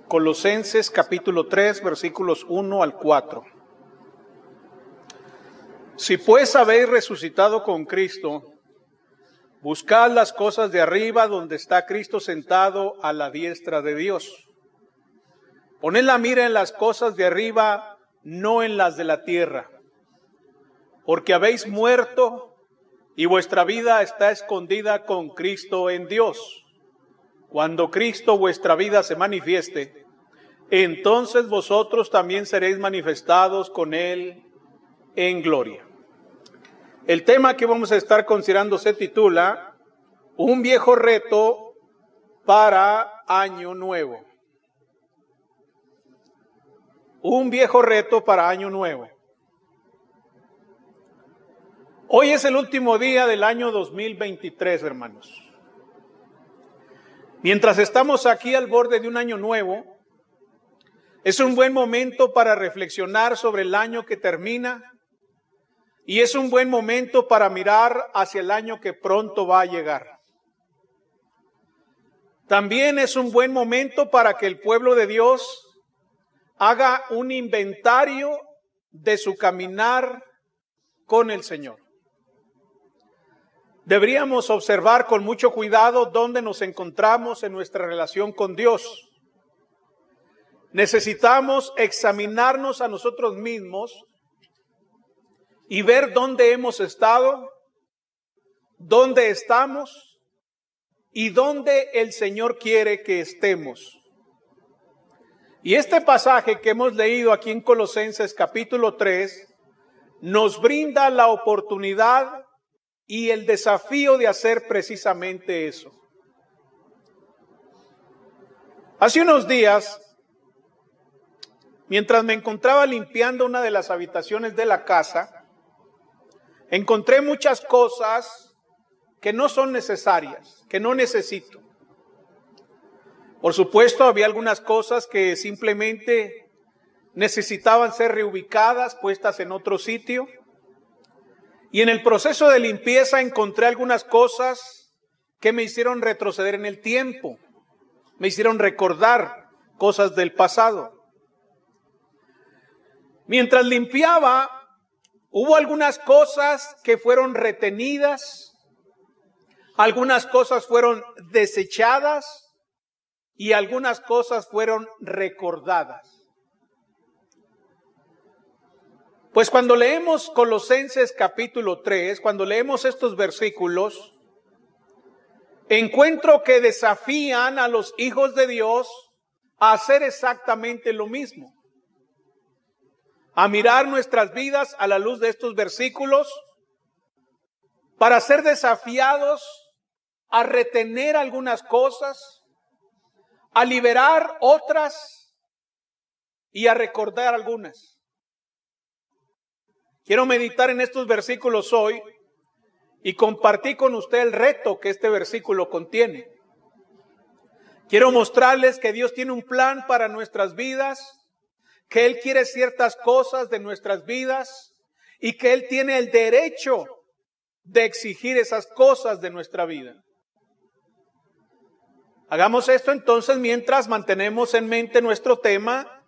Colosenses capítulo 3, versículos 1 al 4. Si pues habéis resucitado con Cristo, buscad las cosas de arriba donde está Cristo sentado a la diestra de Dios. Poned la mira en las cosas de arriba, no en las de la tierra, porque habéis muerto y vuestra vida está escondida con Cristo en Dios. Cuando Cristo vuestra vida se manifieste, entonces vosotros también seréis manifestados con Él en gloria. El tema que vamos a estar considerando se titula Un viejo reto para Año Nuevo. Un viejo reto para Año Nuevo. Hoy es el último día del año 2023, hermanos. Mientras estamos aquí al borde de un año nuevo, es un buen momento para reflexionar sobre el año que termina y es un buen momento para mirar hacia el año que pronto va a llegar. También es un buen momento para que el pueblo de Dios haga un inventario de su caminar con el Señor. Deberíamos observar con mucho cuidado dónde nos encontramos en nuestra relación con Dios. Necesitamos examinarnos a nosotros mismos y ver dónde hemos estado, dónde estamos y dónde el Señor quiere que estemos. Y este pasaje que hemos leído aquí en Colosenses capítulo 3 nos brinda la oportunidad y el desafío de hacer precisamente eso. Hace unos días, mientras me encontraba limpiando una de las habitaciones de la casa, encontré muchas cosas que no son necesarias, que no necesito. Por supuesto, había algunas cosas que simplemente necesitaban ser reubicadas, puestas en otro sitio. Y en el proceso de limpieza encontré algunas cosas que me hicieron retroceder en el tiempo, me hicieron recordar cosas del pasado. Mientras limpiaba, hubo algunas cosas que fueron retenidas, algunas cosas fueron desechadas y algunas cosas fueron recordadas. Pues cuando leemos Colosenses capítulo 3, cuando leemos estos versículos, encuentro que desafían a los hijos de Dios a hacer exactamente lo mismo. A mirar nuestras vidas a la luz de estos versículos para ser desafiados a retener algunas cosas, a liberar otras y a recordar algunas. Quiero meditar en estos versículos hoy y compartir con usted el reto que este versículo contiene. Quiero mostrarles que Dios tiene un plan para nuestras vidas, que Él quiere ciertas cosas de nuestras vidas y que Él tiene el derecho de exigir esas cosas de nuestra vida. Hagamos esto entonces mientras mantenemos en mente nuestro tema,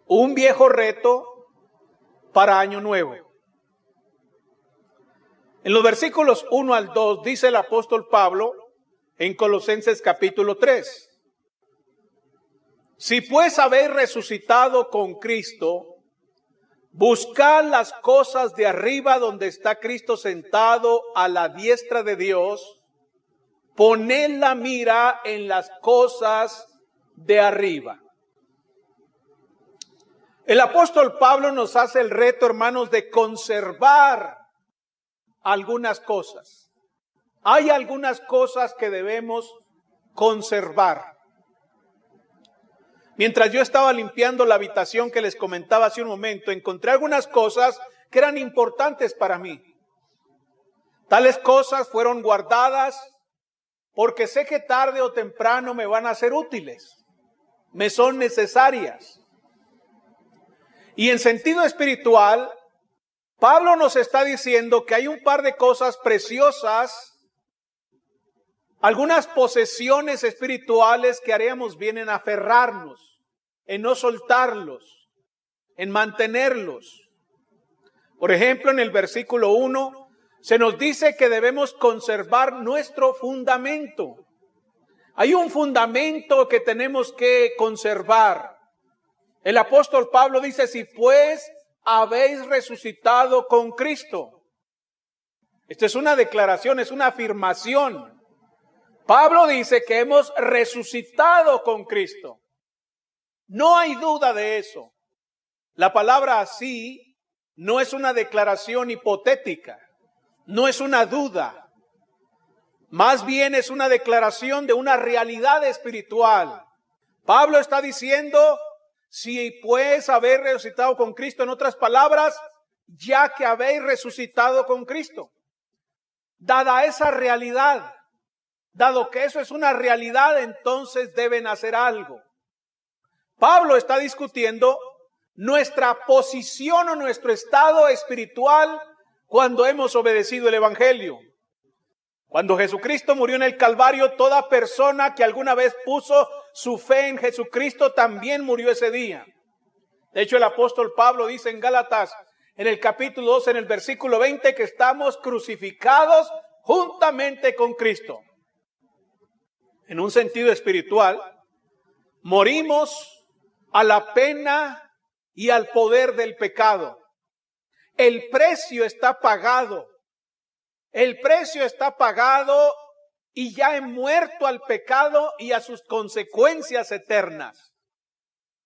un viejo reto para Año Nuevo. En los versículos 1 al 2 dice el apóstol Pablo en Colosenses capítulo 3. Si pues habéis resucitado con Cristo, buscad las cosas de arriba donde está Cristo sentado a la diestra de Dios, poned la mira en las cosas de arriba. El apóstol Pablo nos hace el reto, hermanos, de conservar algunas cosas. Hay algunas cosas que debemos conservar. Mientras yo estaba limpiando la habitación que les comentaba hace un momento, encontré algunas cosas que eran importantes para mí. Tales cosas fueron guardadas porque sé que tarde o temprano me van a ser útiles, me son necesarias. Y en sentido espiritual, Pablo nos está diciendo que hay un par de cosas preciosas, algunas posesiones espirituales que haríamos bien en aferrarnos. en no soltarlos, en mantenerlos. Por ejemplo, en el versículo 1 se nos dice que debemos conservar nuestro fundamento. Hay un fundamento que tenemos que conservar. El apóstol Pablo dice, si pues habéis resucitado con Cristo. Esta es una declaración, es una afirmación. Pablo dice que hemos resucitado con Cristo. No hay duda de eso. La palabra así no es una declaración hipotética, no es una duda. Más bien es una declaración de una realidad espiritual. Pablo está diciendo, si pues habéis resucitado con Cristo, en otras palabras, ya que habéis resucitado con Cristo. Dada esa realidad, dado que eso es una realidad, entonces deben hacer algo. Pablo está discutiendo nuestra posición o nuestro estado espiritual cuando hemos obedecido el Evangelio. Cuando Jesucristo murió en el Calvario, toda persona que alguna vez puso su fe en Jesucristo también murió ese día. De hecho, el apóstol Pablo dice en Gálatas, en el capítulo 2, en el versículo 20, que estamos crucificados juntamente con Cristo. En un sentido espiritual, morimos a la pena y al poder del pecado. El precio está pagado. El precio está pagado y ya he muerto al pecado y a sus consecuencias eternas.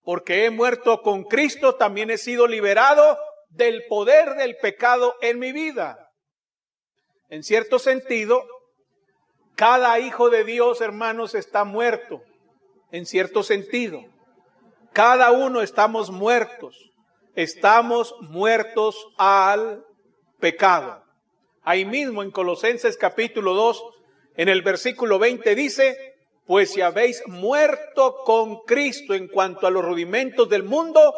Porque he muerto con Cristo, también he sido liberado del poder del pecado en mi vida. En cierto sentido, cada hijo de Dios, hermanos, está muerto. En cierto sentido, cada uno estamos muertos. Estamos muertos al pecado. Ahí mismo en Colosenses capítulo 2, en el versículo 20 dice, pues si habéis muerto con Cristo en cuanto a los rudimentos del mundo,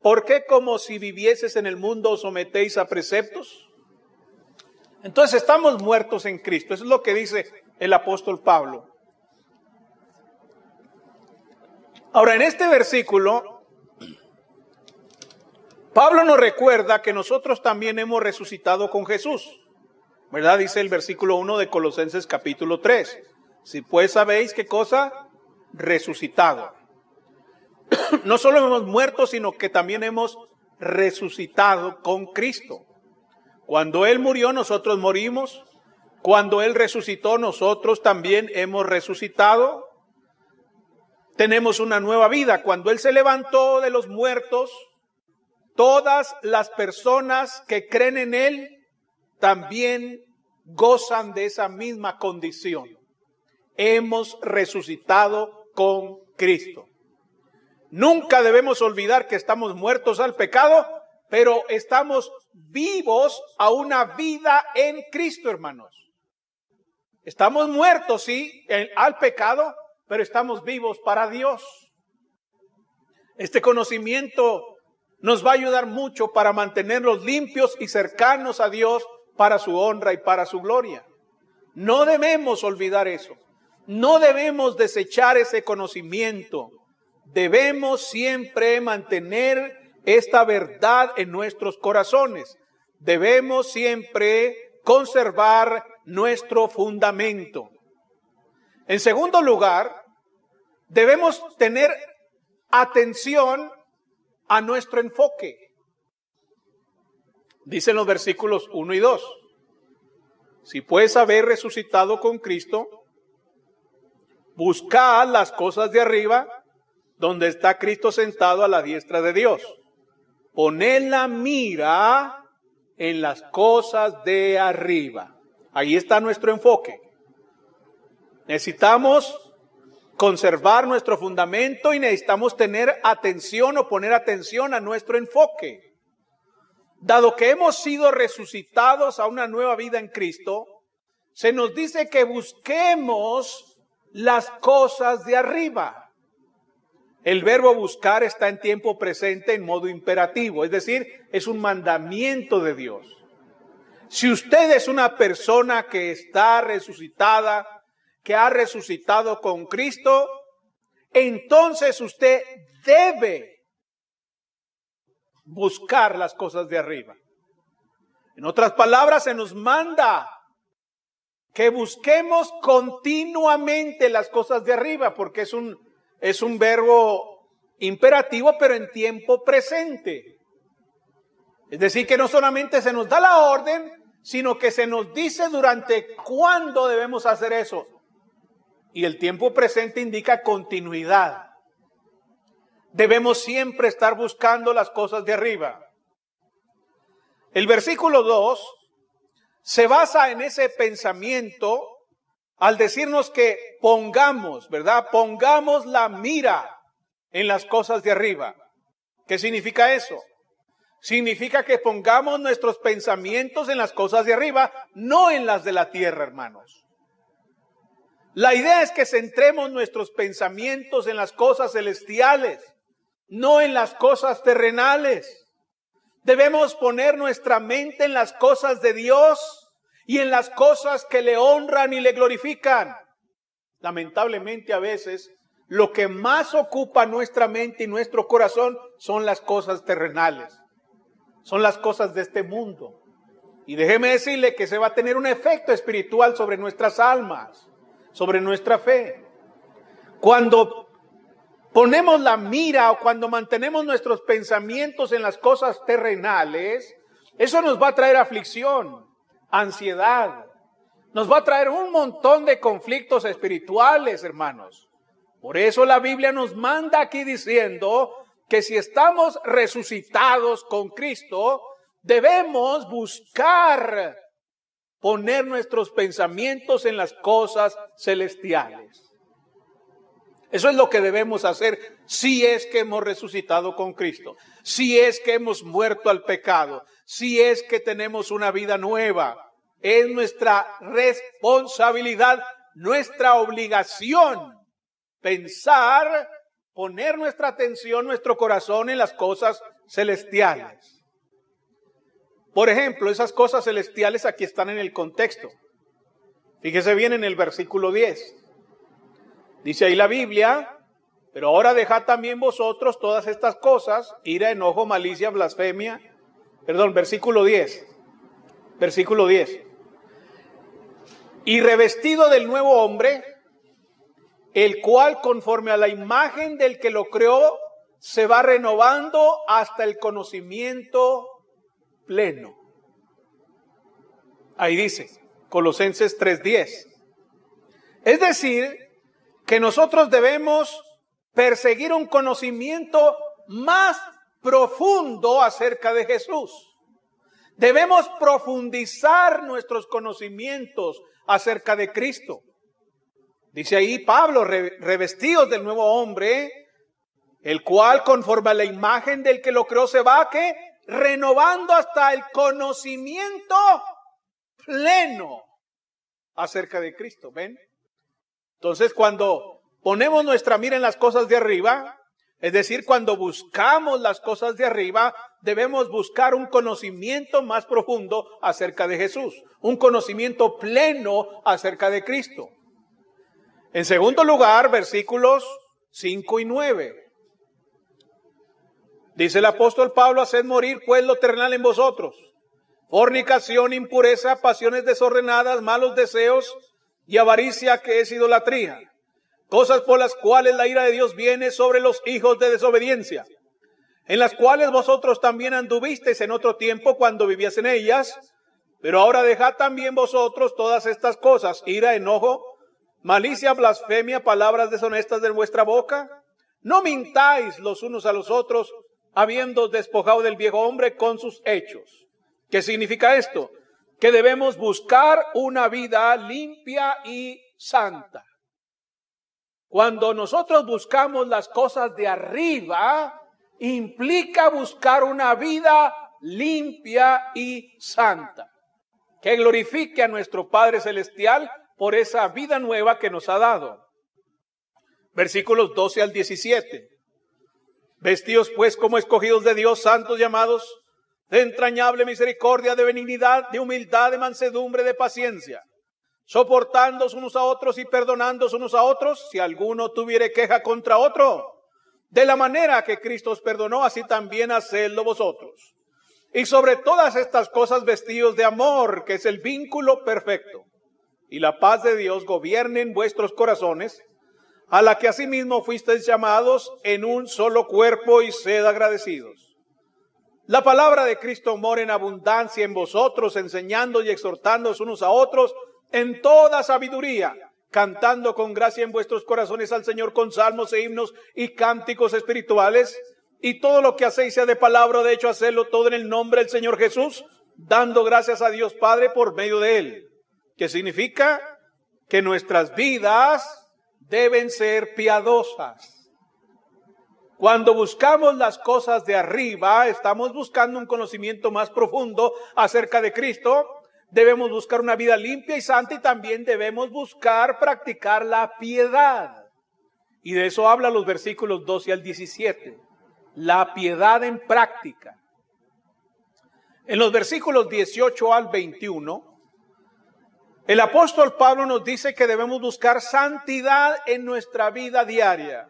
¿por qué como si vivieses en el mundo os sometéis a preceptos? Entonces estamos muertos en Cristo. Eso es lo que dice el apóstol Pablo. Ahora, en este versículo, Pablo nos recuerda que nosotros también hemos resucitado con Jesús. ¿Verdad? Dice el versículo 1 de Colosenses capítulo 3. Si pues sabéis qué cosa, resucitado. No solo hemos muerto, sino que también hemos resucitado con Cristo. Cuando Él murió, nosotros morimos. Cuando Él resucitó, nosotros también hemos resucitado. Tenemos una nueva vida. Cuando Él se levantó de los muertos, todas las personas que creen en Él también gozan de esa misma condición. Hemos resucitado con Cristo. Nunca debemos olvidar que estamos muertos al pecado, pero estamos vivos a una vida en Cristo, hermanos. Estamos muertos, sí, al pecado, pero estamos vivos para Dios. Este conocimiento nos va a ayudar mucho para mantenernos limpios y cercanos a Dios para su honra y para su gloria. No debemos olvidar eso. No debemos desechar ese conocimiento. Debemos siempre mantener esta verdad en nuestros corazones. Debemos siempre conservar nuestro fundamento. En segundo lugar, debemos tener atención a nuestro enfoque. Dicen los versículos 1 y 2. Si pues habéis resucitado con Cristo, buscad las cosas de arriba, donde está Cristo sentado a la diestra de Dios. Poned la mira en las cosas de arriba. Ahí está nuestro enfoque. Necesitamos conservar nuestro fundamento y necesitamos tener atención o poner atención a nuestro enfoque. Dado que hemos sido resucitados a una nueva vida en Cristo, se nos dice que busquemos las cosas de arriba. El verbo buscar está en tiempo presente en modo imperativo, es decir, es un mandamiento de Dios. Si usted es una persona que está resucitada, que ha resucitado con Cristo, entonces usted debe buscar las cosas de arriba. En otras palabras, se nos manda que busquemos continuamente las cosas de arriba, porque es un verbo imperativo, pero en tiempo presente. Es decir, que no solamente se nos da la orden, sino que se nos dice durante cuándo debemos hacer eso. Y el tiempo presente indica continuidad. Debemos siempre estar buscando las cosas de arriba. El versículo 2 se basa en ese pensamiento al decirnos que pongamos, ¿verdad? Pongamos la mira en las cosas de arriba. ¿Qué significa eso? Significa que pongamos nuestros pensamientos en las cosas de arriba, no en las de la tierra, hermanos. La idea es que centremos nuestros pensamientos en las cosas celestiales, no en las cosas terrenales. Debemos poner nuestra mente en las cosas de Dios y en las cosas que le honran y le glorifican. Lamentablemente a veces lo que más ocupa nuestra mente y nuestro corazón son las cosas terrenales. Son las cosas de este mundo. Y déjeme decirle que se va a tener un efecto espiritual sobre nuestras almas, sobre nuestra fe. Cuando ponemos la mira o cuando mantenemos nuestros pensamientos en las cosas terrenales, eso nos va a traer aflicción, ansiedad. Nos va a traer un montón de conflictos espirituales, hermanos. Por eso la Biblia nos manda aquí diciendo que si estamos resucitados con Cristo, debemos buscar poner nuestros pensamientos en las cosas celestiales. Eso es lo que debemos hacer si es que hemos resucitado con Cristo, si es que hemos muerto al pecado, si es que tenemos una vida nueva. Es nuestra responsabilidad, nuestra obligación pensar, poner nuestra atención, nuestro corazón en las cosas celestiales. Por ejemplo, esas cosas celestiales aquí están en el contexto. Fíjese bien en el versículo 10. Dice ahí la Biblia, pero ahora dejad también vosotros todas estas cosas, ira, enojo, malicia, blasfemia. Versículo 10. Versículo 10. Y revestido del nuevo hombre, el cual conforme a la imagen del que lo creó, se va renovando hasta el conocimiento pleno. Ahí dice, Colosenses 3:10. Es decir, que nosotros debemos perseguir un conocimiento más profundo acerca de Jesús. Debemos profundizar nuestros conocimientos acerca de Cristo. Dice ahí Pablo, revestidos del nuevo hombre, el cual conforme a la imagen del que lo creó se va, ¿qué? Renovando hasta el conocimiento pleno acerca de Cristo. ¿Ven? Entonces, cuando ponemos nuestra mira en las cosas de arriba, es decir, cuando buscamos las cosas de arriba, debemos buscar un conocimiento más profundo acerca de Jesús, un conocimiento pleno acerca de Cristo. En segundo lugar, versículos 5 y 9. Dice el apóstol Pablo, haced morir pues lo terrenal en vosotros: fornicación, impureza, pasiones desordenadas, malos deseos y avaricia, que es idolatría, cosas por las cuales la ira de Dios viene sobre los hijos de desobediencia, en las cuales vosotros también anduvisteis en otro tiempo cuando vivíais en ellas, pero ahora dejad también vosotros todas estas cosas: ira, enojo, malicia, blasfemia, palabras deshonestas de vuestra boca. No mintáis los unos a los otros, habiendo despojado del viejo hombre con sus hechos. ¿Qué significa esto? Que debemos buscar una vida limpia y santa. Cuando nosotros buscamos las cosas de arriba, implica buscar una vida limpia y santa, que glorifique a nuestro Padre Celestial por esa vida nueva que nos ha dado. Versículos 12 al 17. Vestidos pues como escogidos de Dios, santos llamados, de entrañable misericordia, de benignidad, de humildad, de mansedumbre, de paciencia, soportándoos unos a otros y perdonándoos unos a otros, si alguno tuviere queja contra otro. De la manera que Cristo os perdonó, así también hacedlo vosotros. Y sobre todas estas cosas vestidos de amor, que es el vínculo perfecto. Y la paz de Dios gobierne en vuestros corazones, a la que asimismo fuisteis llamados en un solo cuerpo, y sed agradecidos. La palabra de Cristo mora en abundancia en vosotros, enseñando y exhortándoos unos a otros en toda sabiduría, cantando con gracia en vuestros corazones al Señor con salmos e himnos y cánticos espirituales, y todo lo que hacéis sea de palabra o de hecho, hacedlo todo en el nombre del Señor Jesús, dando gracias a Dios Padre por medio de Él. ¿Qué significa? Que nuestras vidas deben ser piadosas. Cuando buscamos las cosas de arriba, estamos buscando un conocimiento más profundo acerca de Cristo. Debemos buscar una vida limpia y santa, y también debemos buscar practicar la piedad. Y de eso habla los versículos 12 al 17. La piedad en práctica. En los versículos 18 al 21, el apóstol Pablo nos dice que debemos buscar santidad en nuestra vida diaria.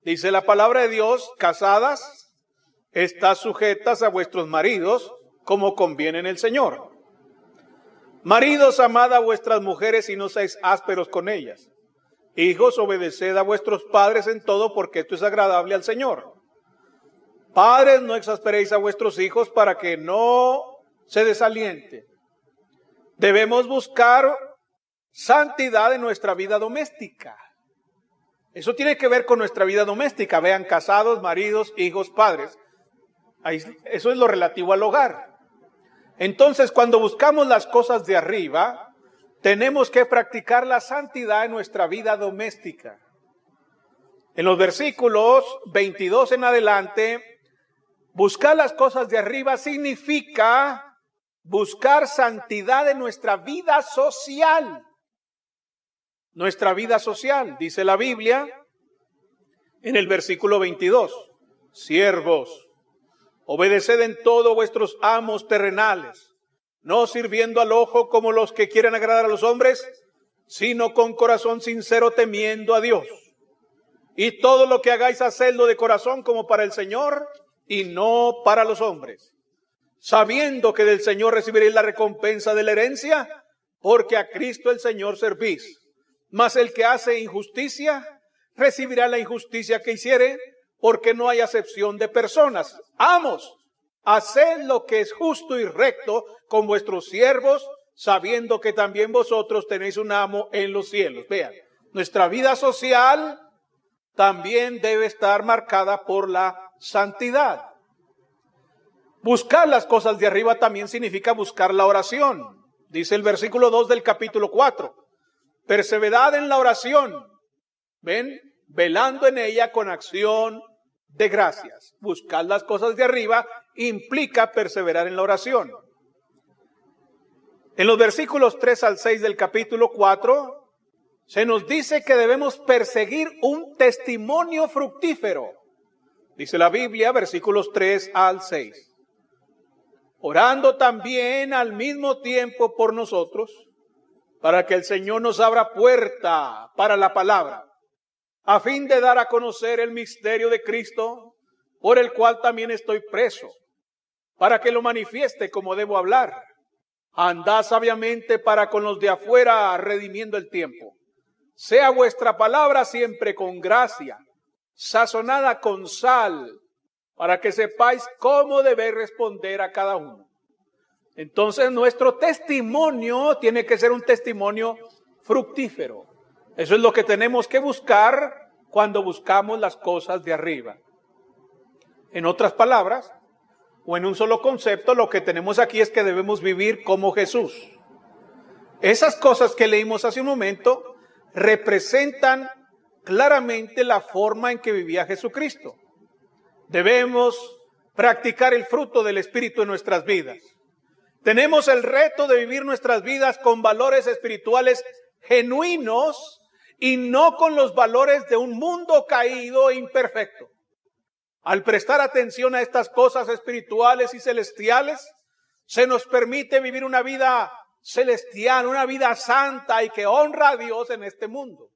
Dice la palabra de Dios: casadas, estad sujetas a vuestros maridos, como conviene en el Señor. Maridos, amad a vuestras mujeres y no seáis ásperos con ellas. Hijos, obedeced a vuestros padres en todo, porque esto es agradable al Señor. Padres, no exasperéis a vuestros hijos para que no se desalienten. Debemos buscar santidad en nuestra vida doméstica. Eso tiene que ver con nuestra vida doméstica. Vean, casados, maridos, hijos, padres. Eso es lo relativo al hogar. Entonces, cuando buscamos las cosas de arriba, tenemos que practicar la santidad en nuestra vida doméstica. En los versículos 22 en adelante, buscar las cosas de arriba significa buscar santidad en nuestra vida social. Nuestra vida social, dice la Biblia en el versículo 22. Siervos, obedeced en todo vuestros amos terrenales, no sirviendo al ojo como los que quieren agradar a los hombres, sino con corazón sincero, temiendo a Dios. Y todo lo que hagáis, hacedlo de corazón como para el Señor y no para los hombres, sabiendo que del Señor recibiréis la recompensa de la herencia, porque a Cristo el Señor servís. Mas el que hace injusticia recibirá la injusticia que hiciere, porque no hay acepción de personas. Amos, haced lo que es justo y recto con vuestros siervos, sabiendo que también vosotros tenéis un amo en los cielos. Vean, nuestra vida social también debe estar marcada por la santidad. Buscar las cosas de arriba también significa buscar la oración. Dice el versículo 2 del capítulo 4. Perseverad en la oración. ¿Ven? Velando en ella con acción de gracias. Buscar las cosas de arriba implica perseverar en la oración. En los versículos 3 al 6 del capítulo 4, se nos dice que debemos perseguir un testimonio fructífero. Dice la Biblia, versículos 3 al 6. Orando también al mismo tiempo por nosotros, para que el Señor nos abra puerta para la palabra, a fin de dar a conocer el misterio de Cristo, por el cual también estoy preso, para que lo manifieste como debo hablar. Andad sabiamente para con los de afuera, redimiendo el tiempo. Sea vuestra palabra siempre con gracia, sazonada con sal, para que sepáis cómo debéis responder a cada uno. Entonces nuestro testimonio tiene que ser un testimonio fructífero. Eso es lo que tenemos que buscar cuando buscamos las cosas de arriba. En otras palabras, o en un solo concepto, lo que tenemos aquí es que debemos vivir como Jesús. Esas cosas que leímos hace un momento representan claramente la forma en que vivía Jesucristo. Debemos practicar el fruto del Espíritu en nuestras vidas. Tenemos el reto de vivir nuestras vidas con valores espirituales genuinos y no con los valores de un mundo caído e imperfecto. Al prestar atención a estas cosas espirituales y celestiales, se nos permite vivir una vida celestial, una vida santa y que honra a Dios en este mundo.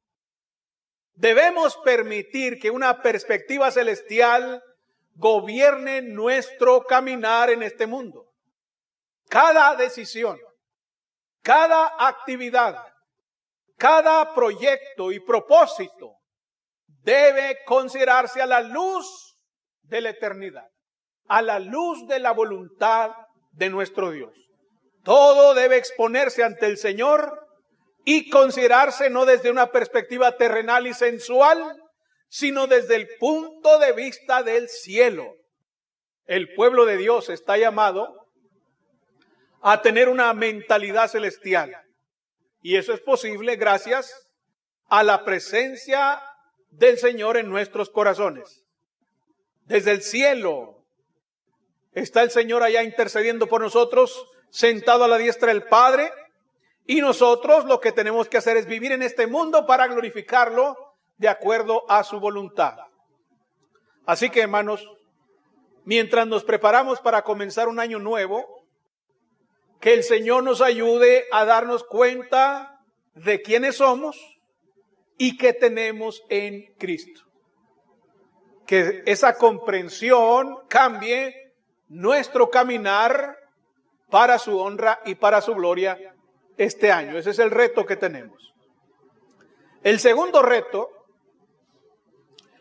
Debemos permitir que una perspectiva celestial gobierne nuestro caminar en este mundo. Cada decisión, cada actividad, cada proyecto y propósito debe considerarse a la luz de la eternidad, a la luz de la voluntad de nuestro Dios. Todo debe exponerse ante el Señor y considerarse no desde una perspectiva terrenal y sensual, sino desde el punto de vista del cielo. El pueblo de Dios está llamado a tener una mentalidad celestial. Y eso es posible gracias a la presencia del Señor en nuestros corazones. Desde el cielo está el Señor allá intercediendo por nosotros, sentado a la diestra del Padre. Y nosotros lo que tenemos que hacer es vivir en este mundo para glorificarlo de acuerdo a su voluntad. Así que, hermanos, mientras nos preparamos para comenzar un año nuevo, que el Señor nos ayude a darnos cuenta de quiénes somos y qué tenemos en Cristo. Que esa comprensión cambie nuestro caminar para su honra y para su gloria este año. Ese es el reto que tenemos. El segundo reto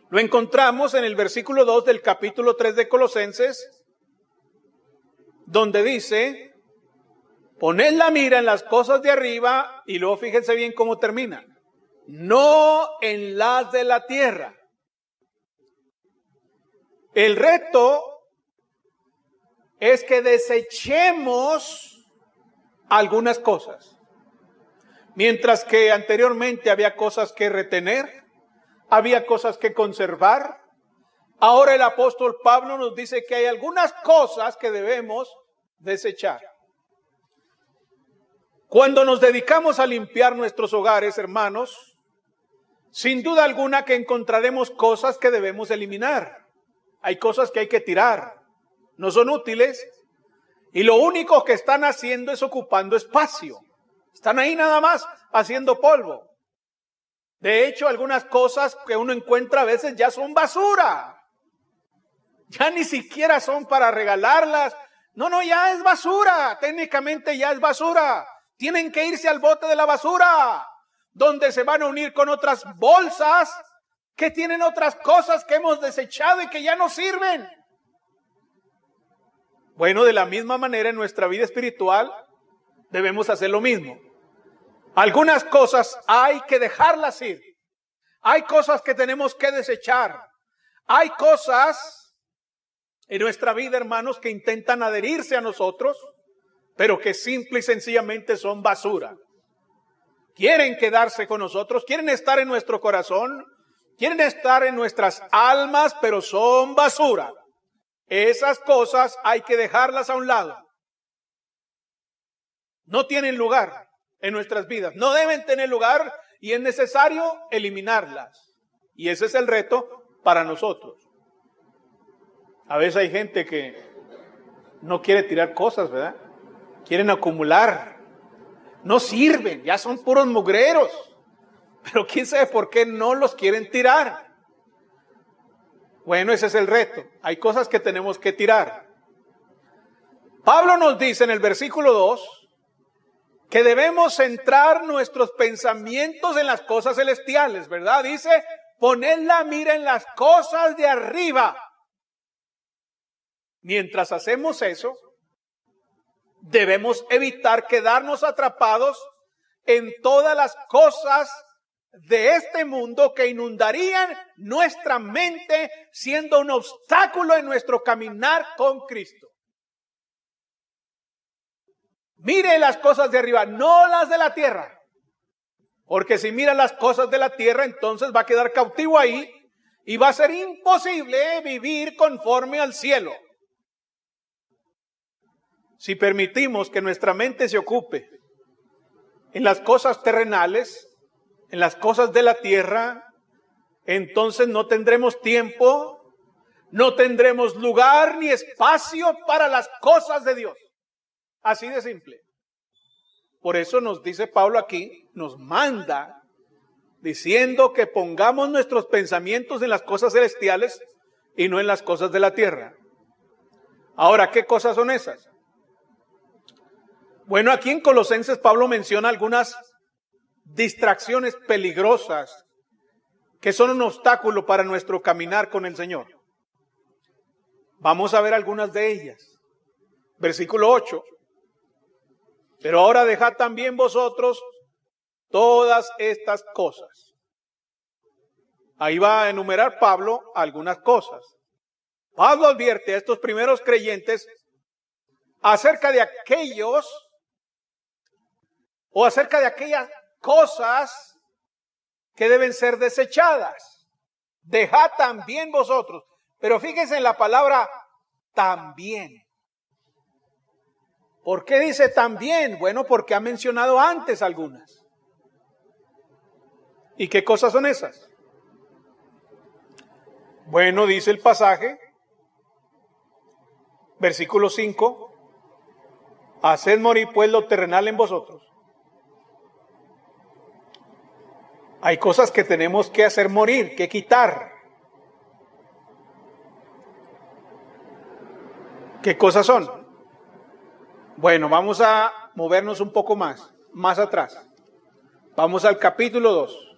lo encontramos en el versículo 2 del capítulo 3 de Colosenses, donde dice: poned la mira en las cosas de arriba, y luego fíjense bien cómo termina, no en las de la tierra. El reto es que desechemos algunas cosas. Mientras que anteriormente había cosas que retener, había cosas que conservar, ahora el apóstol Pablo nos dice que hay algunas cosas que debemos desechar. Cuando nos dedicamos a limpiar nuestros hogares, hermanos, sin duda alguna que encontraremos cosas que debemos eliminar. Hay cosas que hay que tirar, no son útiles, y lo único que están haciendo es ocupando espacio. Están ahí nada más haciendo polvo. De hecho, algunas cosas que uno encuentra a veces ya son basura. Ya ni siquiera son para regalarlas. No, ya es basura. Técnicamente ya es basura. Tienen que irse al bote de la basura, donde se van a unir con otras bolsas que tienen otras cosas que hemos desechado y que ya no sirven. Bueno, de la misma manera en nuestra vida espiritual debemos hacer lo mismo. Algunas cosas hay que dejarlas ir. Hay cosas que tenemos que desechar. Hay cosas en nuestra vida, hermanos, que intentan adherirse a nosotros, pero que simple y sencillamente son basura. Quieren quedarse con nosotros, quieren estar en nuestro corazón, quieren estar en nuestras almas, pero son basura. Esas cosas hay que dejarlas a un lado. No tienen lugar en nuestras vidas, no deben tener lugar y es necesario eliminarlas. Y ese es el reto para nosotros. A veces hay gente que no quiere tirar cosas, ¿verdad? Quieren acumular. No sirven, ya son puros mugreros. Pero quién sabe por qué no los quieren tirar. Bueno, ese es el reto. Hay cosas que tenemos que tirar. Pablo nos dice en el versículo 2 que debemos centrar nuestros pensamientos en las cosas celestiales, ¿verdad? Dice, poned la mira en las cosas de arriba. Mientras hacemos eso, debemos evitar quedarnos atrapados en todas las cosas de este mundo que inundarían nuestra mente, siendo un obstáculo en nuestro caminar con Cristo. Mire las cosas de arriba, no las de la tierra. Porque si mira las cosas de la tierra, entonces va a quedar cautivo ahí y va a ser imposible vivir conforme al cielo. Si permitimos que nuestra mente se ocupe en las cosas terrenales, en las cosas de la tierra, entonces no tendremos tiempo, no tendremos lugar ni espacio para las cosas de Dios. Así de simple. Por eso nos dice Pablo aquí, nos manda, diciendo que pongamos nuestros pensamientos en las cosas celestiales y no en las cosas de la tierra. Ahora, ¿qué cosas son esas? Bueno, aquí en Colosenses Pablo menciona algunas distracciones peligrosas que son un obstáculo para nuestro caminar con el Señor. Vamos a ver algunas de ellas. Versículo 8. Pero ahora dejad también vosotros todas estas cosas. Ahí va a enumerar Pablo algunas cosas. Pablo advierte a estos primeros creyentes acerca de aquellos o acerca de aquellas cosas que deben ser desechadas. Dejad también vosotros. Pero fíjense en la palabra también. ¿Por qué dice también? Bueno, porque ha mencionado antes algunas. ¿Y qué cosas son esas? Bueno, dice el pasaje, versículo 5, haced morir pues lo terrenal en vosotros. Hay cosas que tenemos que hacer morir, que quitar. ¿Qué cosas son? Bueno, vamos a movernos un poco más atrás. Vamos al capítulo 2,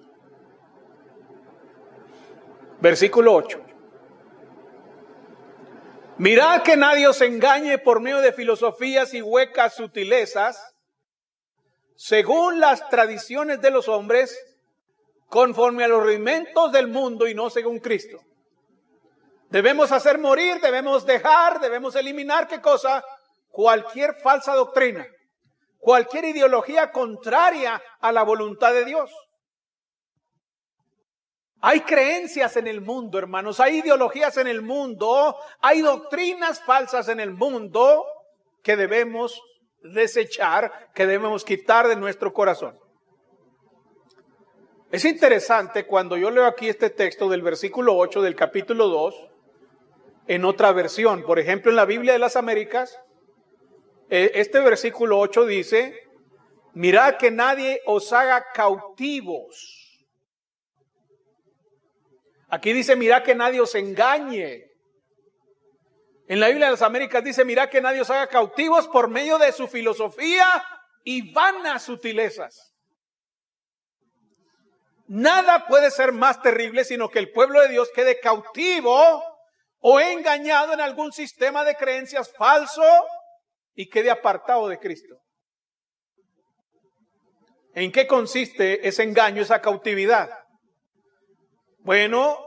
versículo 8. Mirad que nadie os engañe por medio de filosofías y huecas sutilezas, según las tradiciones de los hombres, conforme a los rudimentos del mundo y no según Cristo. Debemos hacer morir, debemos dejar, debemos eliminar, ¿qué cosa? Cualquier falsa doctrina, cualquier ideología contraria a la voluntad de Dios. Hay creencias en el mundo, hermanos, hay ideologías en el mundo, hay doctrinas falsas en el mundo que debemos desechar, que debemos quitar de nuestro corazón. Es interesante cuando yo leo aquí este texto del versículo 8 del capítulo 2, en otra versión, por ejemplo en la Biblia de las Américas, este versículo 8 dice, mirad que nadie os haga cautivos. Aquí dice, mirad que nadie os engañe. En la Biblia de las Américas dice, mirad que nadie os haga cautivos por medio de su filosofía y vanas sutilezas. Nada puede ser más terrible sino que el pueblo de Dios quede cautivo o engañado en algún sistema de creencias falso y quede apartado de Cristo. ¿En qué consiste ese engaño, esa cautividad? Bueno,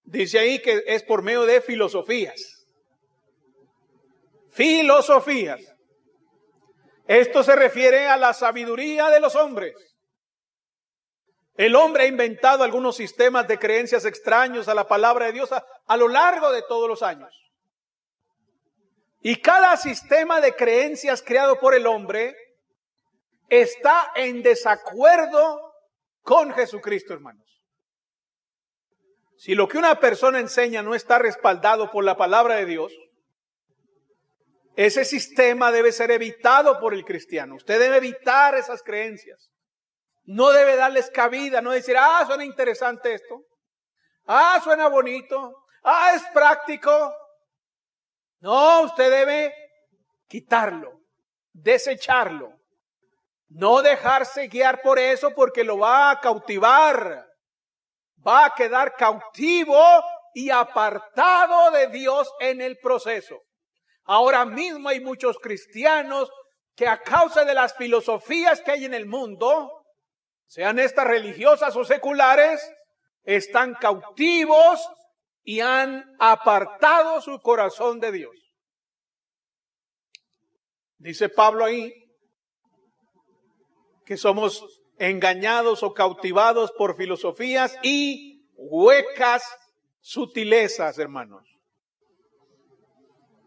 dice ahí que es por medio de filosofías. Filosofías. Esto se refiere a la sabiduría de los hombres. El hombre ha inventado algunos sistemas de creencias extraños a la palabra de Dios a lo largo de todos los años. Y cada sistema de creencias creado por el hombre está en desacuerdo con Jesucristo, hermanos. Si lo que una persona enseña no está respaldado por la palabra de Dios, ese sistema debe ser evitado por el cristiano. Usted debe evitar esas creencias. No debe darles cabida, no decir, suena interesante esto. Suena bonito. Es práctico. No, usted debe quitarlo, desecharlo. No dejarse guiar por eso porque lo va a cautivar. Va a quedar cautivo y apartado de Dios en el proceso. Ahora mismo hay muchos cristianos que a causa de las filosofías que hay en el mundo, sean estas religiosas o seculares, están cautivos y han apartado su corazón de Dios. Dice Pablo ahí que somos engañados o cautivados por filosofías y huecas sutilezas, hermanos.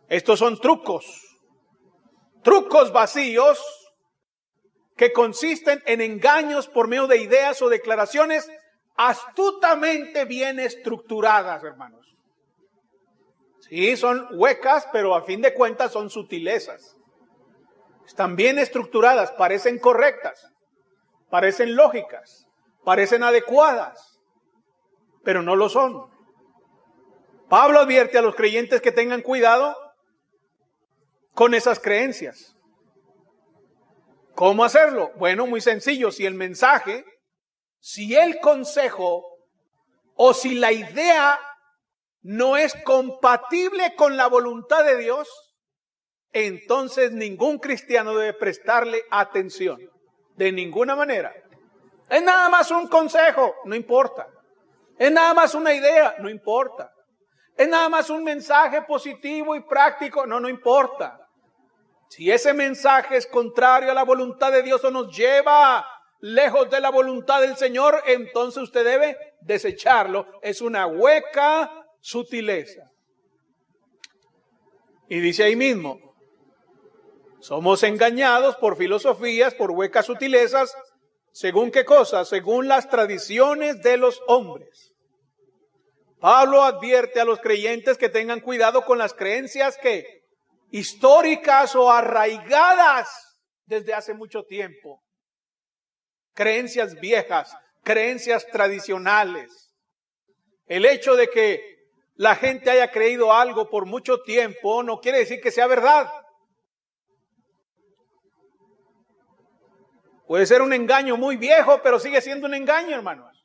Estos son trucos vacíos que consisten en engaños por medio de ideas o declaraciones astutamente bien estructuradas, hermanos. Sí, son huecas, pero a fin de cuentas son sutilezas. están bien estructuradas, parecen correctas, parecen lógicas, parecen adecuadas, pero no lo son. Pablo advierte a los creyentes que tengan cuidado con esas creencias. ¿Cómo hacerlo? Bueno, muy sencillo. Si el mensaje, si el consejo o si la idea no es compatible con la voluntad de Dios, entonces ningún cristiano debe prestarle atención. De ninguna manera. Es nada más un consejo, no importa. Es nada más una idea, no importa. Es nada más un mensaje positivo y práctico, no importa. Si ese mensaje es contrario a la voluntad de Dios o nos lleva lejos de la voluntad del Señor, entonces usted debe desecharlo. Es una hueca sutileza. Y dice ahí mismo, somos engañados por filosofías, por huecas sutilezas, ¿según qué cosa? Según las tradiciones de los hombres. Pablo advierte a los creyentes que tengan cuidado con las creencias que históricas o arraigadas desde hace mucho tiempo. Creencias viejas, creencias tradicionales. El hecho de que la gente haya creído algo por mucho tiempo no quiere decir que sea verdad. Puede ser un engaño muy viejo, pero sigue siendo un engaño, hermanos.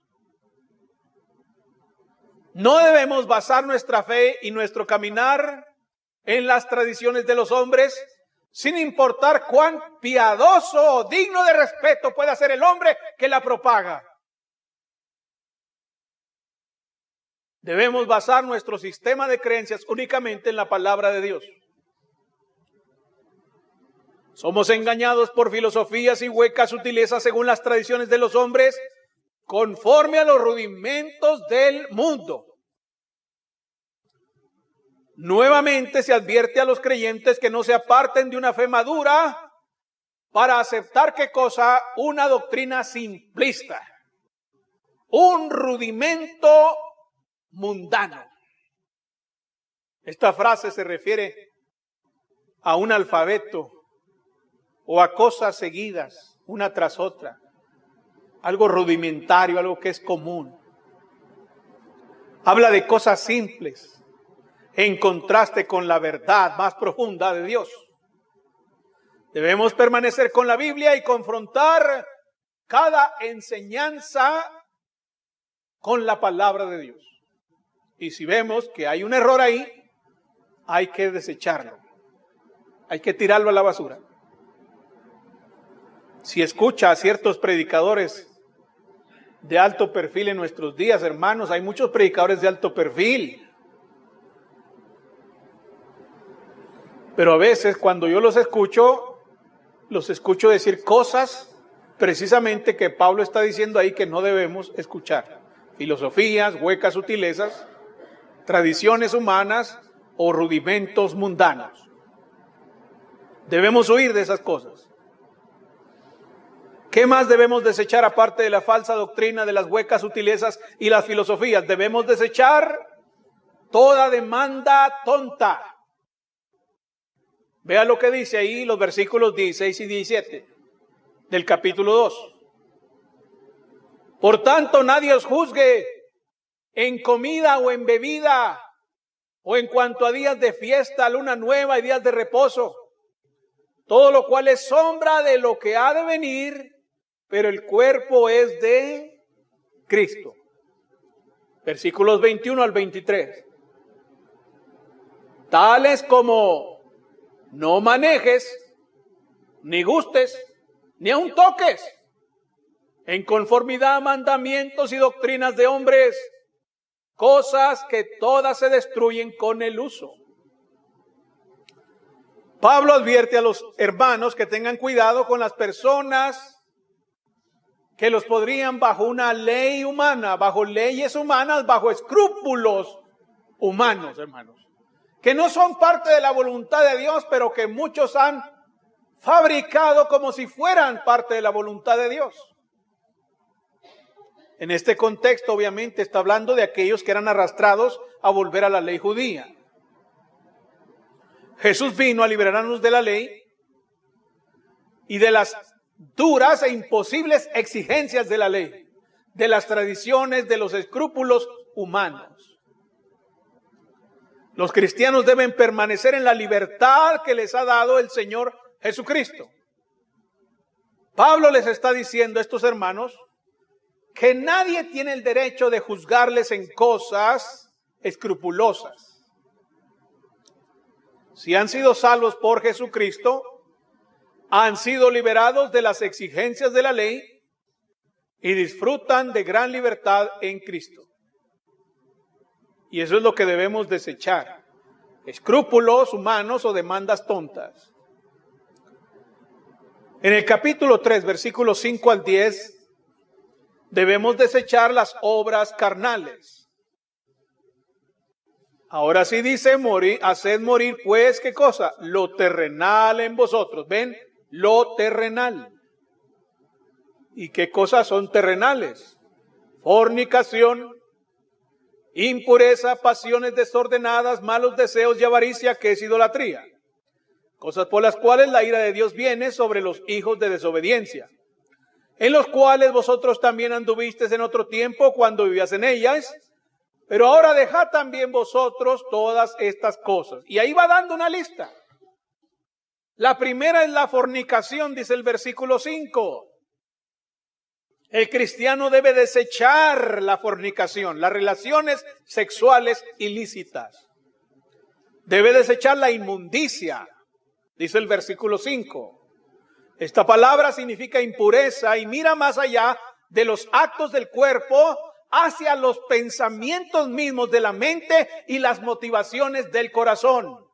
No debemos basar nuestra fe y nuestro caminar en las tradiciones de los hombres, sin importar cuán piadoso o digno de respeto pueda ser el hombre que la propaga. Debemos basar nuestro sistema de creencias únicamente en la palabra de Dios. Somos engañados por filosofías y huecas sutilezas según las tradiciones de los hombres, conforme a los rudimentos del mundo. Nuevamente se advierte a los creyentes que no se aparten de una fe madura para aceptar ¿qué cosa? Una doctrina simplista, un rudimento mundano. Esta frase se refiere a un alfabeto o a cosas seguidas, una tras otra. Algo rudimentario, algo que es común. Habla de cosas simples, en contraste con la verdad más profunda de Dios. Debemos permanecer con la Biblia y confrontar cada enseñanza con la palabra de Dios. Y si vemos que hay un error ahí, hay que desecharlo. Hay que tirarlo a la basura. Si escucha a ciertos predicadores de alto perfil en nuestros días, hermanos, hay muchos predicadores de alto perfil. Pero a veces cuando yo los escucho decir cosas precisamente que Pablo está diciendo ahí que no debemos escuchar. Filosofías, huecas sutilezas, tradiciones humanas o rudimentos mundanos. Debemos huir de esas cosas. ¿Qué más debemos desechar aparte de la falsa doctrina, de las huecas sutilezas y las filosofías? Debemos desechar toda demanda tonta. Vea lo que dice ahí los versículos 16 y 17 del capítulo 2. Por tanto, nadie os juzgue en comida o en bebida, o en cuanto a días de fiesta, luna nueva y días de reposo, todo lo cual es sombra de lo que ha de venir, pero el cuerpo es de Cristo. Versículos 21 al 23. Tales como no manejes, ni gustes, ni aun toques, en conformidad a mandamientos y doctrinas de hombres, cosas que todas se destruyen con el uso. Pablo advierte a los hermanos que tengan cuidado con las personas que los podrían bajo una ley humana, bajo leyes humanas, bajo escrúpulos humanos, hermanos, que no son parte de la voluntad de Dios, pero que muchos han fabricado como si fueran parte de la voluntad de Dios. En este contexto, obviamente, está hablando de aquellos que eran arrastrados a volver a la ley judía. Jesús vino a liberarnos de la ley, y de las duras e imposibles exigencias de la ley, de las tradiciones, de los escrúpulos humanos. Los cristianos deben permanecer en la libertad que les ha dado el Señor Jesucristo. Pablo les está diciendo a estos hermanos que nadie tiene el derecho de juzgarles en cosas escrupulosas. Si han sido salvos por Jesucristo, han sido liberados de las exigencias de la ley y disfrutan de gran libertad en Cristo. Y eso es lo que debemos desechar: escrúpulos humanos o demandas tontas. En el capítulo 3, versículos 5 al 10, debemos desechar las obras carnales. Ahora sí dice, haced morir pues, ¿qué cosa? Lo terrenal en vosotros. ¿Ven? Lo terrenal. ¿Y qué cosas son terrenales? Fornicación, impureza, pasiones desordenadas, malos deseos y avaricia, que es idolatría. Cosas por las cuales la ira de Dios viene sobre los hijos de desobediencia, en los cuales vosotros también anduvisteis en otro tiempo cuando vivías en ellas, pero ahora dejad también vosotros todas estas cosas. Y ahí va dando una lista. La primera es la fornicación, dice el versículo 5. El cristiano debe desechar la fornicación, las relaciones sexuales ilícitas. Debe desechar la inmundicia, dice el versículo 5. Esta palabra significa impureza y mira más allá de los actos del cuerpo hacia los pensamientos mismos de la mente y las motivaciones del corazón.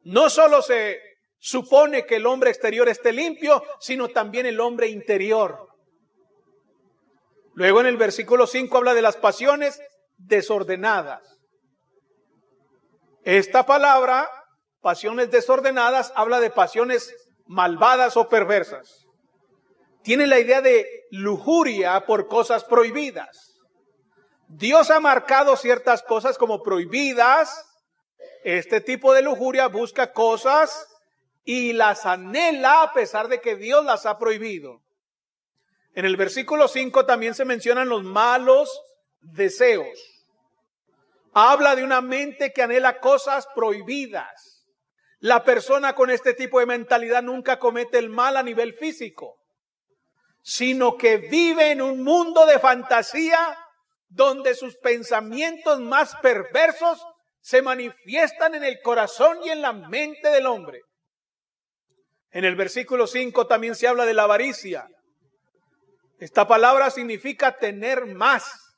No solo se supone que el hombre exterior esté limpio, sino también el hombre interior. Luego en el versículo 5 habla de las pasiones desordenadas. Esta palabra, pasiones desordenadas, habla de pasiones malvadas o perversas. Tiene la idea de lujuria por cosas prohibidas. Dios ha marcado ciertas cosas como prohibidas. Este tipo de lujuria busca cosas y las anhela a pesar de que Dios las ha prohibido. En el versículo 5 también se mencionan los malos deseos. Habla de una mente que anhela cosas prohibidas. La persona con este tipo de mentalidad nunca comete el mal a nivel físico, sino que vive en un mundo de fantasía donde sus pensamientos más perversos se manifiestan en el corazón y en la mente del hombre. En el versículo 5 también se habla de la avaricia. Esta palabra significa tener más.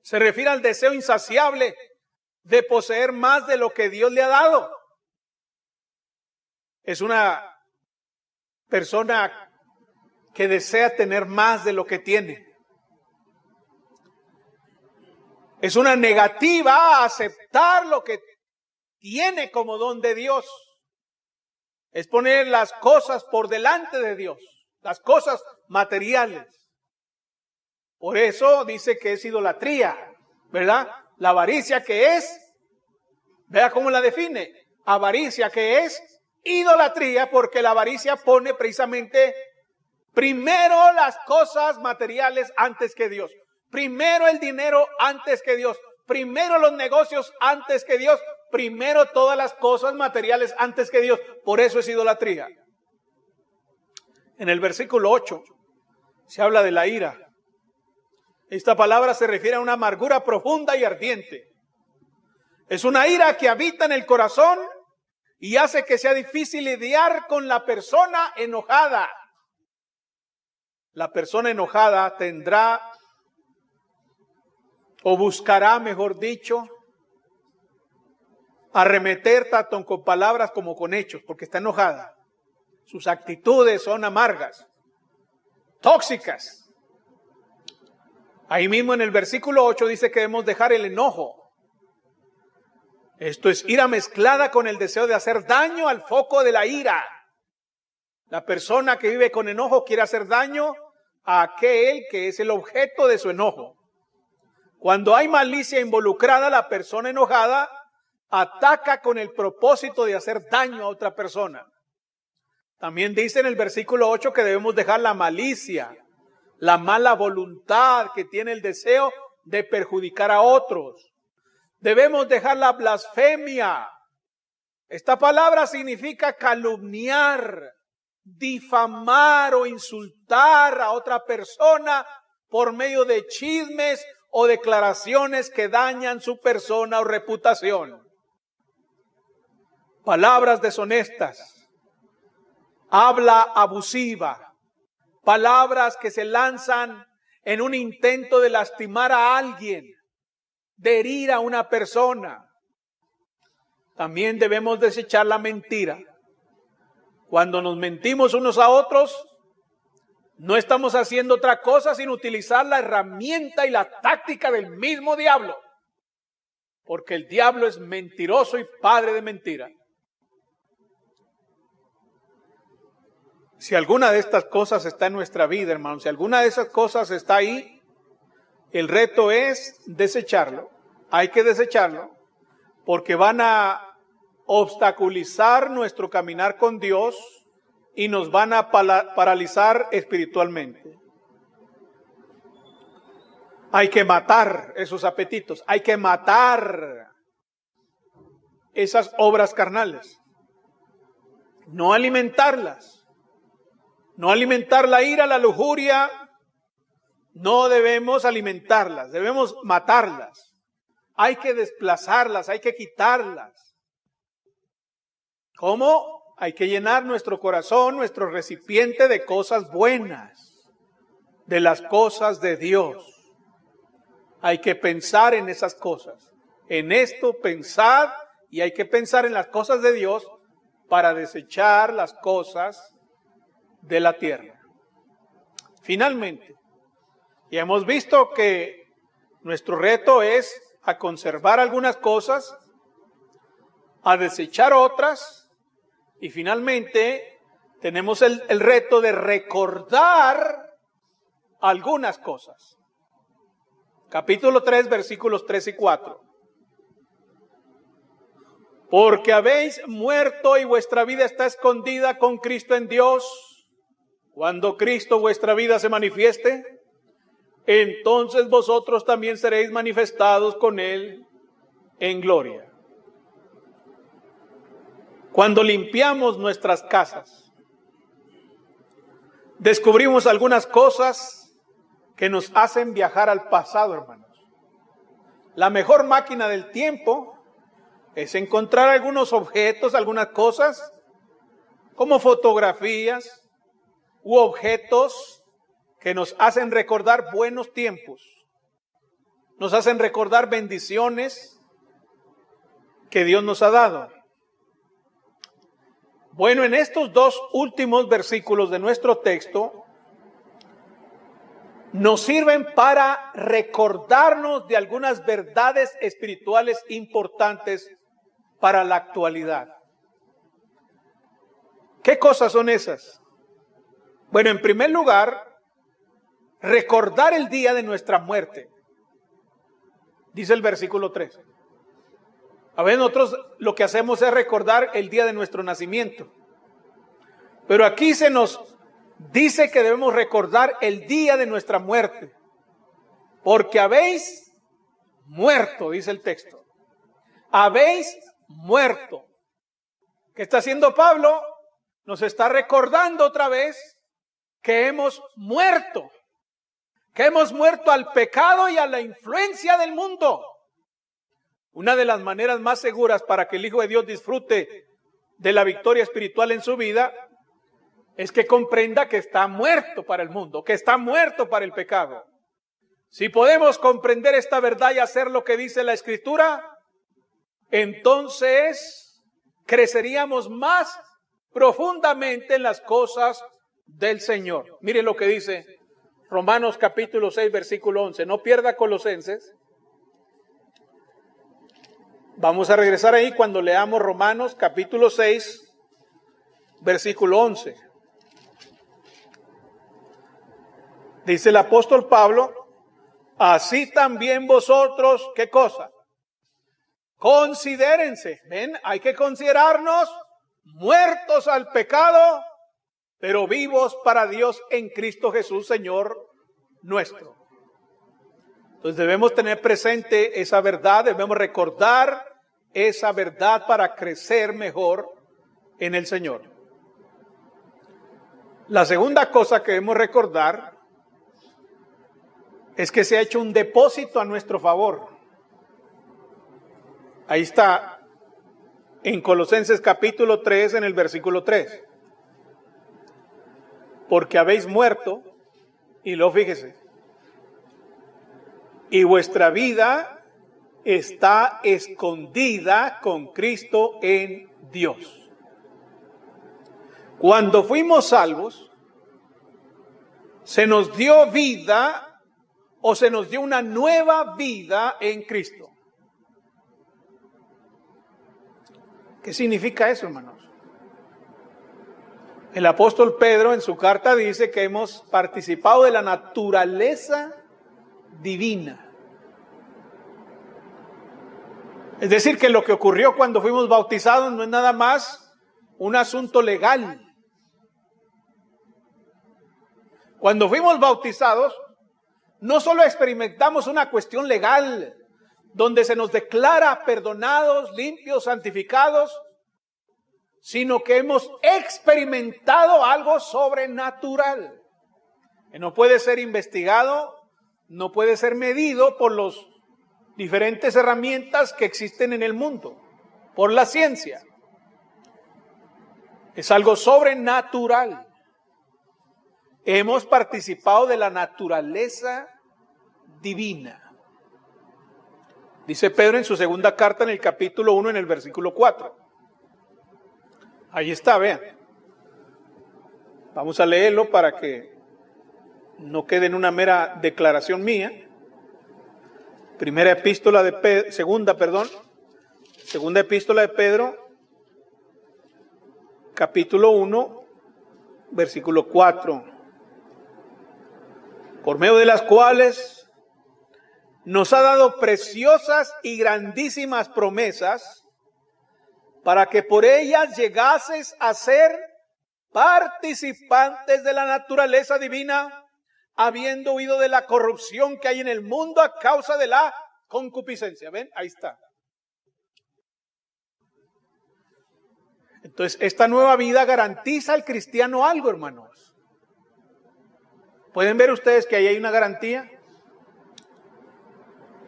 Se refiere al deseo insaciable de poseer más de lo que Dios le ha dado. Es una persona que desea tener más de lo que tiene. Es una negativa a aceptar lo que tiene como don de Dios. Es poner las cosas por delante de Dios, las cosas materiales. Por eso dice que es idolatría, ¿verdad? La avaricia, que es, vea cómo la define, avaricia, que es idolatría, porque la avaricia pone precisamente primero las cosas materiales antes que Dios, primero el dinero antes que Dios, primero los negocios antes que Dios, primero todas las cosas materiales antes que Dios. Por eso es idolatría. En el versículo 8 se habla de la ira. Esta palabra se refiere a una amargura profunda y ardiente. Es una ira que habita en el corazón y hace que sea difícil lidiar con la persona enojada. La persona enojada tendrá o buscará, mejor dicho, arremeter tanto con palabras como con hechos, porque está enojada. Sus actitudes son amargas, tóxicas. Ahí mismo en el versículo 8 dice que debemos dejar el enojo. Esto es ira mezclada con el deseo de hacer daño al foco de la ira. La persona que vive con enojo quiere hacer daño a aquel que es el objeto de su enojo. Cuando hay malicia involucrada, la persona enojada ataca con el propósito de hacer daño a otra persona. También dice en el versículo 8 que debemos dejar la malicia, la mala voluntad que tiene el deseo de perjudicar a otros. Debemos dejar la blasfemia. Esta palabra significa calumniar, difamar o insultar a otra persona por medio de chismes o declaraciones que dañan su persona o reputación. Palabras deshonestas, habla abusiva, palabras que se lanzan en un intento de lastimar a alguien, de herir a una persona. También debemos desechar la mentira. Cuando nos mentimos unos a otros, no estamos haciendo otra cosa sino utilizar la herramienta y la táctica del mismo diablo. Porque el diablo es mentiroso y padre de mentira. Si alguna de estas cosas está en nuestra vida, hermanos, si alguna de esas cosas está ahí, el reto es desecharlo. Hay que desecharlo porque van a obstaculizar nuestro caminar con Dios y nos van a paralizar espiritualmente. Hay que matar esos apetitos, hay que matar esas obras carnales, no alimentarlas. No alimentar la ira, la lujuria, no debemos alimentarlas, debemos matarlas. Hay que desplazarlas, hay que quitarlas. ¿Cómo? Hay que llenar nuestro corazón, nuestro recipiente de cosas buenas, de las cosas de Dios. Hay que pensar en esas cosas. En esto pensar y hay que pensar en las cosas de Dios para desechar las cosas de la tierra. Finalmente, ya hemos visto que nuestro reto es a conservar algunas cosas, a desechar otras, y finalmente tenemos el reto de recordar algunas cosas. Capítulo 3, versículos 3 y 4. Porque habéis muerto y vuestra vida está escondida con Cristo en Dios. Cuando Cristo vuestra vida se manifieste, entonces vosotros también seréis manifestados con Él en gloria. Cuando limpiamos nuestras casas, descubrimos algunas cosas que nos hacen viajar al pasado, hermanos. La mejor máquina del tiempo es encontrar algunos objetos, algunas cosas, como fotografías, u objetos que nos hacen recordar buenos tiempos, nos hacen recordar bendiciones que Dios nos ha dado. Bueno, en estos dos últimos versículos de nuestro texto nos sirven para recordarnos de algunas verdades espirituales importantes para la actualidad. ¿Qué cosas son esas? Bueno, en primer lugar, recordar el día de nuestra muerte. Dice el versículo 3. A veces nosotros lo que hacemos es recordar el día de nuestro nacimiento. Pero aquí se nos dice que debemos recordar el día de nuestra muerte. Porque habéis muerto, dice el texto. Habéis muerto. ¿Qué está haciendo Pablo? Nos está recordando otra vez que hemos muerto al pecado y a la influencia del mundo. Una de las maneras más seguras para que el Hijo de Dios disfrute de la victoria espiritual en su vida es que comprenda que está muerto para el mundo, que está muerto para el pecado. Si podemos comprender esta verdad y hacer lo que dice la Escritura, entonces creceríamos más profundamente en las cosas del Señor. Mire lo que dice Romanos capítulo 6, versículo 11. No pierda Colosenses. Vamos a regresar ahí cuando leamos Romanos capítulo 6, versículo 11. Dice el apóstol Pablo, así también vosotros, ¿qué cosa? Considérense. ¿Ven? Hay que considerarnos muertos al pecado pero vivos para Dios en Cristo Jesús, Señor nuestro. Entonces debemos tener presente esa verdad, debemos recordar esa verdad para crecer mejor en el Señor. La segunda cosa que debemos recordar es que se ha hecho un depósito a nuestro favor. Ahí está, en Colosenses capítulo 3, en el versículo 3. Porque habéis muerto, y luego fíjese, y vuestra vida está escondida con Cristo en Dios. Cuando fuimos salvos, se nos dio vida o se nos dio una nueva vida en Cristo. ¿Qué significa eso, hermanos? El apóstol Pedro en su carta dice que hemos participado de la naturaleza divina. Es decir, que lo que ocurrió cuando fuimos bautizados no es nada más un asunto legal. Cuando fuimos bautizados, no solo experimentamos una cuestión legal, donde se nos declara perdonados, limpios, santificados, sino que hemos experimentado algo sobrenatural, que no puede ser investigado, no puede ser medido por las diferentes herramientas que existen en el mundo, por la ciencia. Es algo sobrenatural. Hemos participado de la naturaleza divina. Dice Pedro en su segunda carta en el capítulo 1 en el versículo 4. Ahí está, vean. Vamos a leerlo para que no quede en una mera declaración mía. Segunda epístola de Pedro, capítulo 1, versículo 4. Por medio de las cuales nos ha dado preciosas y grandísimas promesas, para que por ellas llegases a ser participantes de la naturaleza divina, habiendo huido de la corrupción que hay en el mundo a causa de la concupiscencia. ¿Ven? Ahí está. Entonces, esta nueva vida garantiza al cristiano algo, hermanos. ¿Pueden ver ustedes que ahí hay una garantía?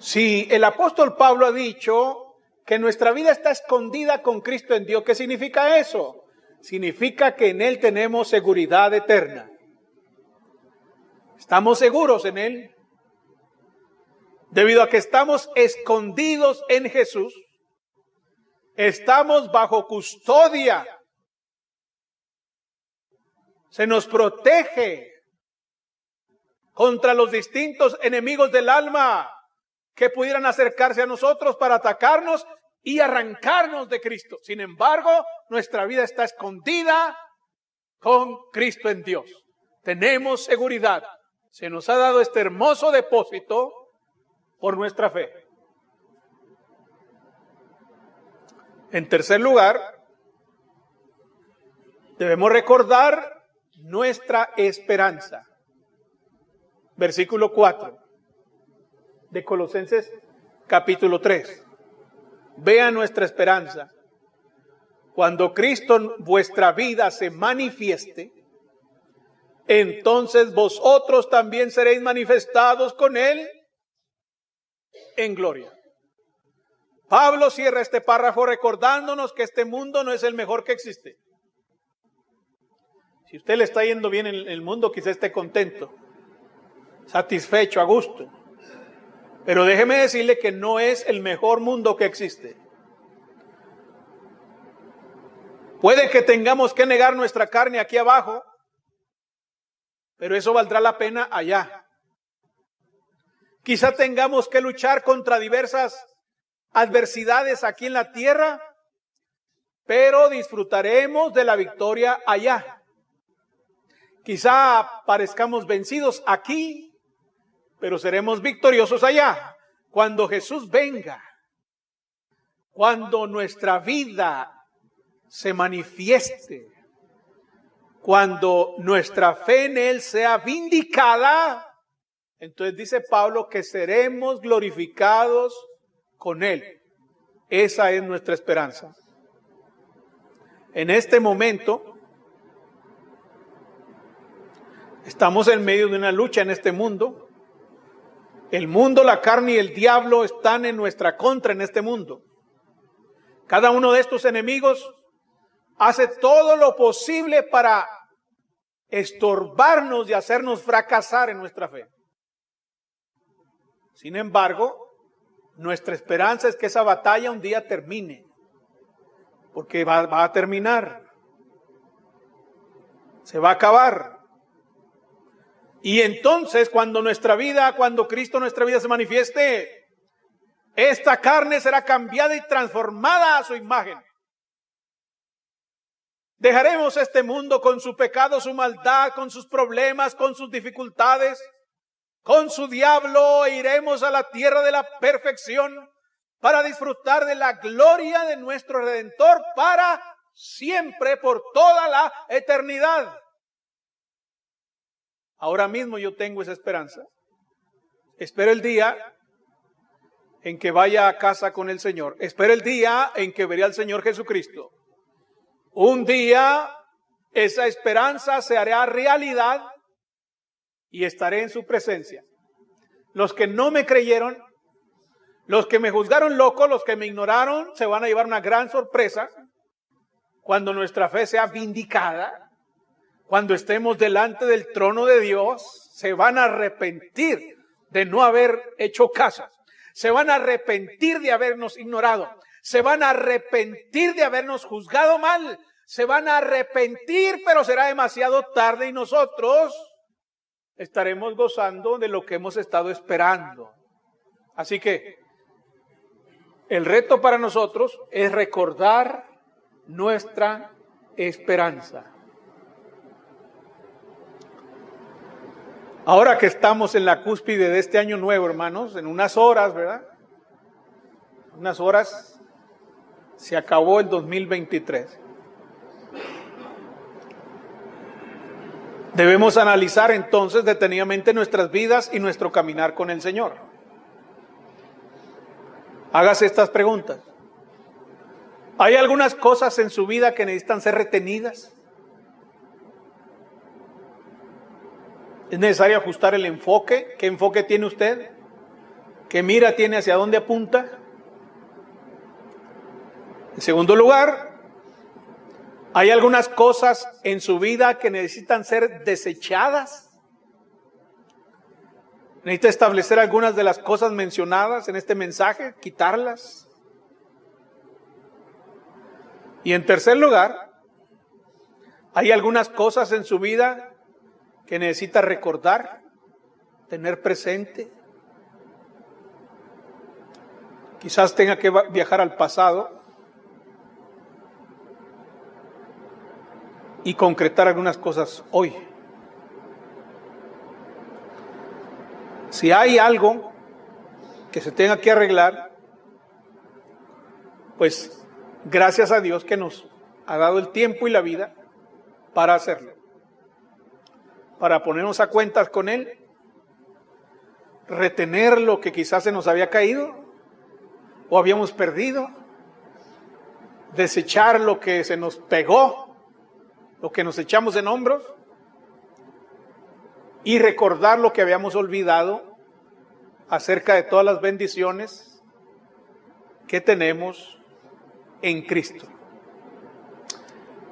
Si el apóstol Pablo ha dicho que nuestra vida está escondida con Cristo en Dios, ¿qué significa eso? Significa que en Él tenemos seguridad eterna. Estamos seguros en Él. Debido a que estamos escondidos en Jesús, estamos bajo custodia. Se nos protege contra los distintos enemigos del alma que pudieran acercarse a nosotros para atacarnos y arrancarnos de Cristo. Sin embargo, nuestra vida está escondida con Cristo en Dios. Tenemos seguridad. Se nos ha dado este hermoso depósito por nuestra fe. En tercer lugar, debemos recordar nuestra esperanza. Versículo 4 de Colosenses capítulo 3. Vean nuestra esperanza. Cuando Cristo en vuestra vida se manifieste, entonces vosotros también seréis manifestados con Él en gloria. Pablo cierra este párrafo recordándonos que este mundo no es el mejor que existe. Si usted le está yendo bien en el mundo, quizá esté contento, satisfecho, a gusto. Pero déjeme decirle que no es el mejor mundo que existe. Puede que tengamos que negar nuestra carne aquí abajo, pero eso valdrá la pena allá. Quizá tengamos que luchar contra diversas adversidades aquí en la tierra, pero disfrutaremos de la victoria allá. Quizá parezcamos vencidos aquí, pero seremos victoriosos allá. Cuando Jesús venga, cuando nuestra vida se manifieste, cuando nuestra fe en Él sea vindicada, entonces dice Pablo que seremos glorificados con Él. Esa es nuestra esperanza. En este momento, estamos en medio de una lucha en este mundo. El mundo, la carne y el diablo están en nuestra contra en este mundo. Cada uno de estos enemigos hace todo lo posible para estorbarnos y hacernos fracasar en nuestra fe. Sin embargo, nuestra esperanza es que esa batalla un día termine, porque va a terminar, se va a acabar. Y entonces cuando Cristo en nuestra vida se manifieste, esta carne será cambiada y transformada a su imagen. Dejaremos este mundo con su pecado, su maldad, con sus problemas, con sus dificultades, con su diablo, e iremos a la tierra de la perfección para disfrutar de la gloria de nuestro Redentor para siempre, por toda la eternidad. Ahora mismo yo tengo esa esperanza. Espero el día en que vaya a casa con el Señor. Espero el día en que veré al Señor Jesucristo. Un día esa esperanza se hará realidad y estaré en su presencia. Los que no me creyeron, los que me juzgaron loco, los que me ignoraron, se van a llevar una gran sorpresa cuando nuestra fe sea vindicada, cuando estemos delante del trono de Dios. Se van a arrepentir de no haber hecho caso, se van a arrepentir de habernos ignorado, se van a arrepentir de habernos juzgado mal, se van a arrepentir, pero será demasiado tarde y nosotros estaremos gozando de lo que hemos estado esperando. Así que el reto para nosotros es recordar nuestra esperanza. Ahora que estamos en la cúspide de este año nuevo, hermanos, en unas horas, ¿verdad? Unas horas se acabó el 2023. Debemos analizar entonces detenidamente nuestras vidas y nuestro caminar con el Señor. Hágase estas preguntas. ¿Hay algunas cosas en su vida que necesitan ser retenidas? ¿Es necesario ajustar el enfoque? ¿Qué enfoque tiene usted? ¿Qué mira tiene? ¿Hacia dónde apunta? En segundo lugar, ¿hay algunas cosas en su vida que necesitan ser desechadas? ¿Necesita establecer algunas de las cosas mencionadas en este mensaje? ¿Quitarlas? Y en tercer lugar, ¿hay algunas cosas en su vida que necesita recordar, tener presente? Quizás tenga que viajar al pasado y concretar algunas cosas hoy. Si hay algo que se tenga que arreglar, pues gracias a Dios que nos ha dado el tiempo y la vida para hacerlo, para ponernos a cuentas con Él, retener lo que quizás se nos había caído o habíamos perdido, desechar lo que se nos pegó, lo que nos echamos en hombros, y recordar lo que habíamos olvidado acerca de todas las bendiciones que tenemos en Cristo.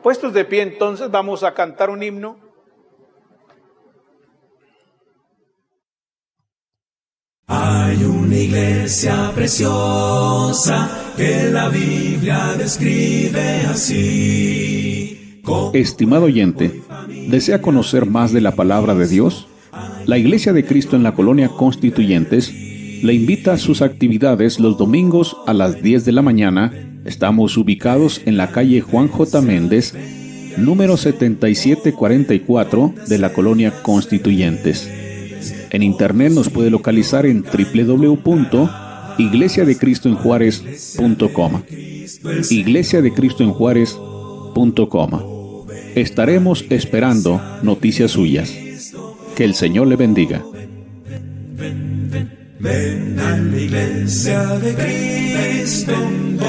Puestos de pie, entonces vamos a cantar un himno. Hay una iglesia preciosa que la Biblia describe así. Estimado oyente, ¿desea conocer más de la palabra de Dios? La Iglesia de Cristo en la Colonia Constituyentes le invita a sus actividades los domingos a las 10 de la mañana. Estamos ubicados en la calle Juan J. Méndez, número 7744 de la Colonia Constituyentes. En internet nos puede localizar en www.iglesiadecristoenjuarez.com. iglesiadecristoenjuarez.com. Estaremos esperando noticias suyas. Que el Señor le bendiga. Ven a la iglesia de Cristo,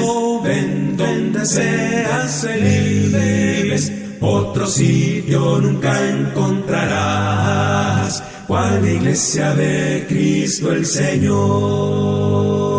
oh, ven donde seas feliz. Otro sitio nunca encontrarás, cual iglesia de Cristo el Señor.